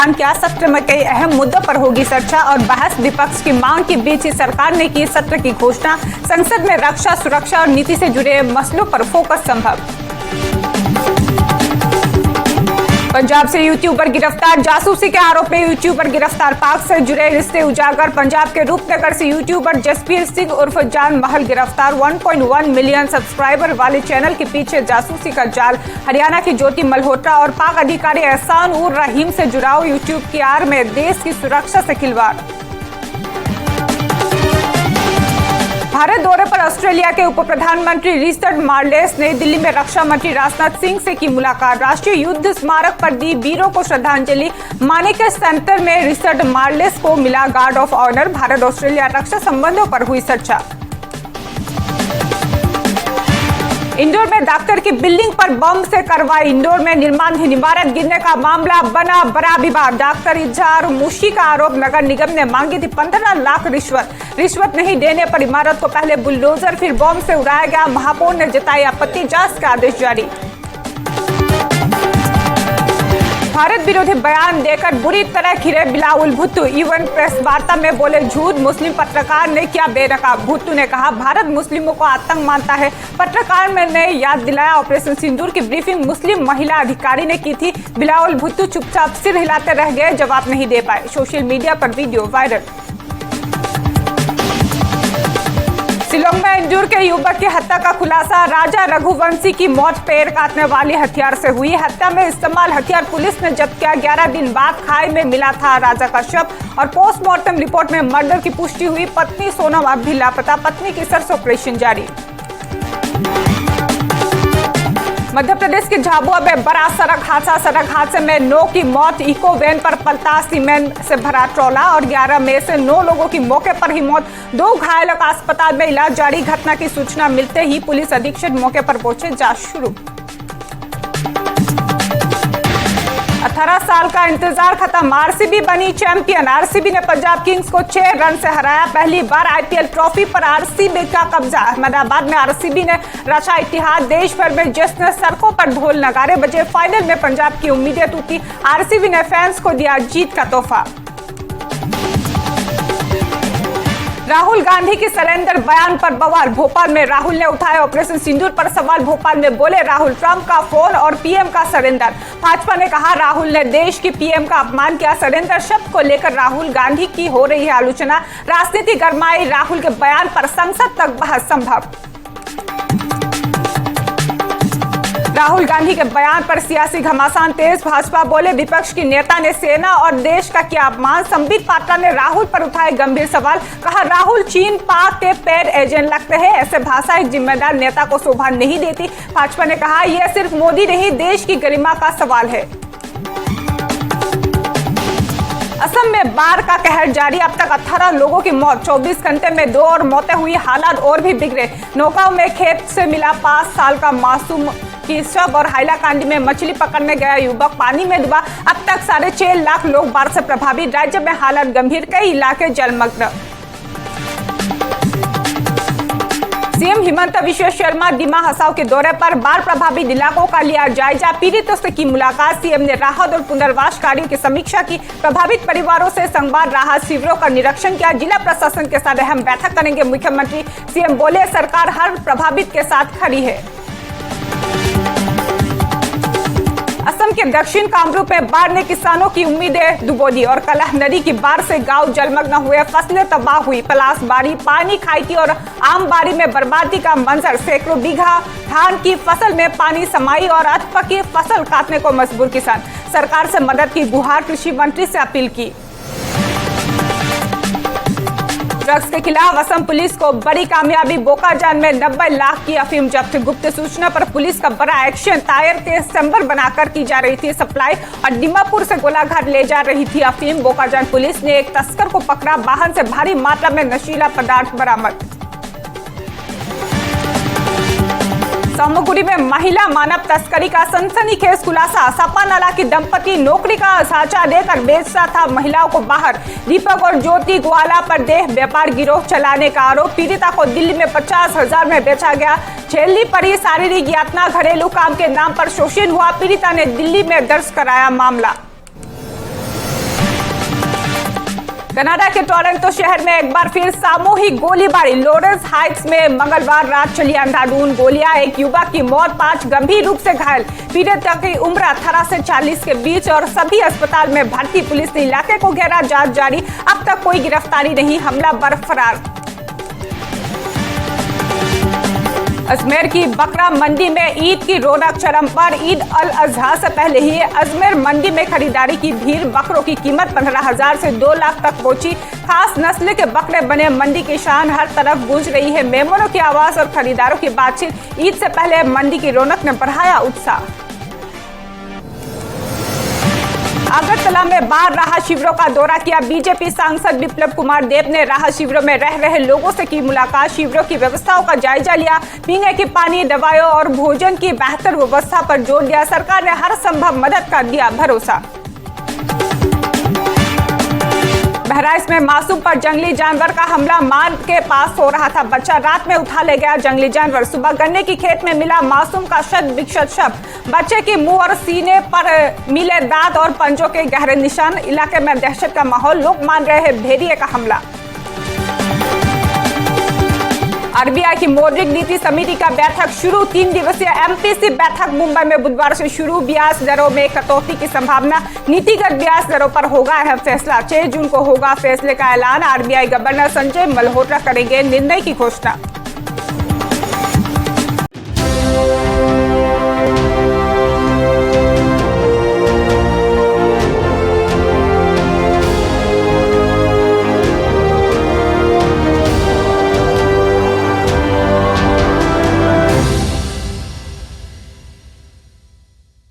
क्या सत्र में कई अहम मुद्दों पर होगी चर्चा और बहस। विपक्ष की मांग के बीच ही सरकार ने की सत्र की घोषणा। संसद में रक्षा, सुरक्षा और नीति से जुड़े मसलों पर फोकस संभव। पंजाब से यूट्यूबर गिरफ्तार। जासूसी के आरोप में यूट्यूबर गिरफ्तार। पाक से जुड़े रिश्ते उजागर। पंजाब के रूपनगर से यूट्यूबर जसबीर सिंह उर्फ जान महल गिरफ्तार। 1.1 मिलियन सब्सक्राइबर वाले चैनल के पीछे जासूसी का जाल। हरियाणा की ज्योति मल्होत्रा और पाक अधिकारी एहसान उर रहीम से जुड़ाव। यूट्यूब की आड़ में देश की सुरक्षा से खिलवाड़। भारत दौरे पर ऑस्ट्रेलिया के उप प्रधानमंत्री रिचर्ड मार्लेस ने दिल्ली में रक्षा मंत्री राजनाथ सिंह से की मुलाकात। राष्ट्रीय युद्ध स्मारक पर दी वीरों को श्रद्धांजलि। मानेकशॉ सेंटर में रिचर्ड मार्लेस को मिला guard of honour. Bharat Australia रक्षा संबंधों पर हुई चर्चा। इंदौर में डॉक्टर की बिल्डिंग पर बम से कार्रवाई। इंदौर में निर्माणाधीन इमारत गिरने का मामला बना बड़ा विवाद। डॉक्टर इजहार मुशी का आरोप। नगर निगम ने मांगी थी 15 लाख रिश्वत नहीं देने पर इमारत को पहले बुलडोजर फिर बम से उड़ाया गया। महापौर ने जताई आपत्ति। जांच का आदेश जारी। भारत विरोधी बयान देकर बुरी तरह घिरे बिलावल भुट्टो। यूएन प्रेस वार्ता में बोले झूठ। मुस्लिम पत्रकार ने किया बेनकाब। भुट्टो ने कहा भारत मुस्लिमों को आतंक मानता है। पत्रकार ने याद दिलाया ऑपरेशन सिंदूर की ब्रीफिंग मुस्लिम महिला अधिकारी ने की थी। बिलावल भुट्टो चुपचाप सिर हिलाते रह गए, जवाब नहीं दे पाए। सोशल मीडिया पर वीडियो वायरल। शिलोंग में इंदौर के युवक की हत्या का खुलासा। राजा रघुवंशी की मौत पैर काटने वाली हथियार से हुई। हत्या में इस्तेमाल हथियार पुलिस ने जब्त किया। 11 दिन बाद खाई में मिला था राजा का शव और पोस्टमार्टम रिपोर्ट में मर्डर की पुष्टि हुई। पत्नी सोनम अब भी लापता। पत्नी की सर्च ऑपरेशन जारी। मध्य प्रदेश के झाबुआ में बड़ा सड़क हादसे में 9 की मौत। इको वैन पर पलटा सीमेंट से भरा ट्रॉला और 11 में से 9 लोगों की मौके पर ही मौत। 2 घायलों का अस्पताल में इलाज जारी। घटना की सूचना मिलते ही पुलिस अधीक्षक मौके पर पहुंचे। जांच शुरू। 18 साल का इंतजार खत्म। आरसीबी बनी चैंपियन। आरसीबी ने पंजाब किंग्स को 6 रन से हराया। पहली बार आईपीएल ट्रॉफी पर आरसीबी का कब्जा। अहमदाबाद में आरसीबी ने रचा इतिहास। देश भर में जश्न, सड़कों पर ढोल नगाड़े बजे। फाइनल में पंजाब की उम्मीदें टूटी। आरसीबी ने फैंस को दिया जीत का तोहफा। राहुल गांधी की सरेंडर बयान पर बवाल। भोपाल में राहुल ने उठाए ऑपरेशन सिंदूर पर सवाल। भोपाल में बोले राहुल ट्रंप का फोन और पीएम का सरेंडर। भाजपा ने कहा राहुल ने देश की पीएम का अपमान किया। सरेंडर शब्द को लेकर राहुल गांधी की हो रही है आलोचना। राजनीति गरमाई। राहुल के बयान पर संसद तक बहस संभव। राहुल गांधी के बयान पर सियासी घमासान तेज। भाजपा बोले विपक्ष की नेता ने सेना और देश का किया अपमान। संबित पात्रा ने राहुल पर उठाए गंभीर सवाल। कहा राहुल चीन पाक के पेड एजेंट लगते हैं। ऐसे भाषा एक जिम्मेदार नेता को शोभा नहीं देती। भाजपा ने कहा यह सिर्फ मोदी नहीं देश की गरिमा का सवाल है। असम में बाढ़ का कहर जारी। अब तक 18 लोगों की मौत। 24 घंटे में 2 और मौतें हुई। हालात और भी बिगड़े। नौकाओं में खेत से मिला 5 साल का मासूम की शव और हाइलाकांडी में मछली पकड़ने गया युवक पानी में डूबा। अब तक 6.5 लाख लोग बाढ़ से प्रभावित। राज्य में हालत गंभीर। कई इलाके जलमग्न। सीएम हिमंत बिस्वा शर्मा दिमा हसाव के दौरे पर बाढ़ प्रभावित इलाकों का लिया जायजा। पीड़ितों से की मुलाकात। सीएम ने राहत और पुनर्वास कार्यों की समीक्षा की। प्रभावित परिवारों से संवाद। राहत शिविरों का निरीक्षण किया। जिला प्रशासन के साथ अहम बैठक करेंगे मुख्यमंत्री। सीएम बोले सरकार हर प्रभावित के साथ खड़ी है। असम के दक्षिण कामरूप में बाढ़ ने किसानों की उम्मीदें डुबो दी और कलह नदी की बाढ़ से गांव जलमग्न हुए। फसलें तबाह हुई। पलास बाड़ी, पानी खाइती और आम बाड़ी में बर्बादी का मंजर। सैकड़ों बीघा धान की फसल में पानी समाई और अधपकी फसल काटने को मजबूर किसान। सरकार से मदद की गुहार। कृषि मंत्री से अपील की। ड्रग्स के खिलाफ असम पुलिस को बड़ी कामयाबी। बोकाजान में 90 लाख की अफीम जब्त। गुप्त सूचना पर पुलिस का बड़ा एक्शन। टायर के चैम्बर बनाकर की जा रही थी सप्लाई और दीमापुर से गोलाघाट ले जा रही थी अफीम। बोकाजान पुलिस ने एक तस्कर को पकड़ा। वाहन से भारी मात्रा में नशीला पदार्थ बरामद। सामुगुड़ी में महिला मानव तस्करी का सनसनीखेज खुलासा। सपानाला की दंपति नौकरी का साझा देकर बेचता था महिलाओं को बाहर। दीपक और ज्योति ग्वाला पर देह व्यापार गिरोह चलाने का आरोप। पीड़िता को दिल्ली में 50,000 में बेचा गया। झेलनी पड़ी शारीरिक यातना। घरेलू काम के नाम पर शोषण हुआ। पीड़िता ने दिल्ली में दर्ज कराया मामला। कनाडा के टोरंटो शहर में एक बार फिर सामूहिक गोलीबारी। लॉरेंस हाइट्स में मंगलवार रात चली अंधाधुंध गोलियां, एक युवक की मौत, 5 गंभीर रूप से घायल। पीड़ित की उम्र 18 से 40 के बीच और सभी अस्पताल में भर्ती। पुलिस ने इलाके को घेरा, जांच जारी, अब तक कोई गिरफ्तारी नहीं, हमलावर फरार। अजमेर की बकरा मंडी में ईद की रौनक चरम पर। ईद अल अजहा से पहले ही अजमेर मंडी में खरीदारी की भीड़। बकरों की कीमत 15,000 से 2 लाख तक पहुंची। खास नस्ल के बकरे बने मंडी की शान, हर तरफ गूंज रही है मेमनों की आवाज और खरीदारों की बातचीत। ईद से पहले मंडी की रौनक ने बढ़ाया उत्साह। अगरतला में बाढ़ राहत शिविरों का दौरा किया। बीजेपी सांसद विप्लव कुमार देव ने राहत शिविरों में रह रहे लोगों से की मुलाकात। शिविरों की व्यवस्थाओं का जायजा लिया। पीने की पानी, दवाइयों और भोजन की बेहतर व्यवस्था पर जोर दिया। सरकार ने हर संभव मदद का दिया भरोसा। बहराइच में मासूम पर जंगली जानवर का हमला। मार्ग के पास सो रहा था बच्चा, रात में उठा ले गया जंगली जानवर। सुबह गन्ने की खेत में मिला मासूम का शत विक्षत शव। बच्चे की मुंह और सीने पर मिले दांत और पंजों के गहरे निशान। इलाके में दहशत का माहौल, लोग मान रहे हैं भेड़िए का हमला। आरबीआई की मौद्रिक नीति समिति का बैठक शुरू। 3 दिवसीय एमपीसी बैठक मुंबई में बुधवार से शुरू। ब्याज दरों में कटौती की संभावना। नीतिगत ब्याज दरों पर होगा अहम फैसला। 6 जून को होगा फैसले का ऐलान। आरबीआई गवर्नर संजय मल्होत्रा करेंगे निर्णय की घोषणा।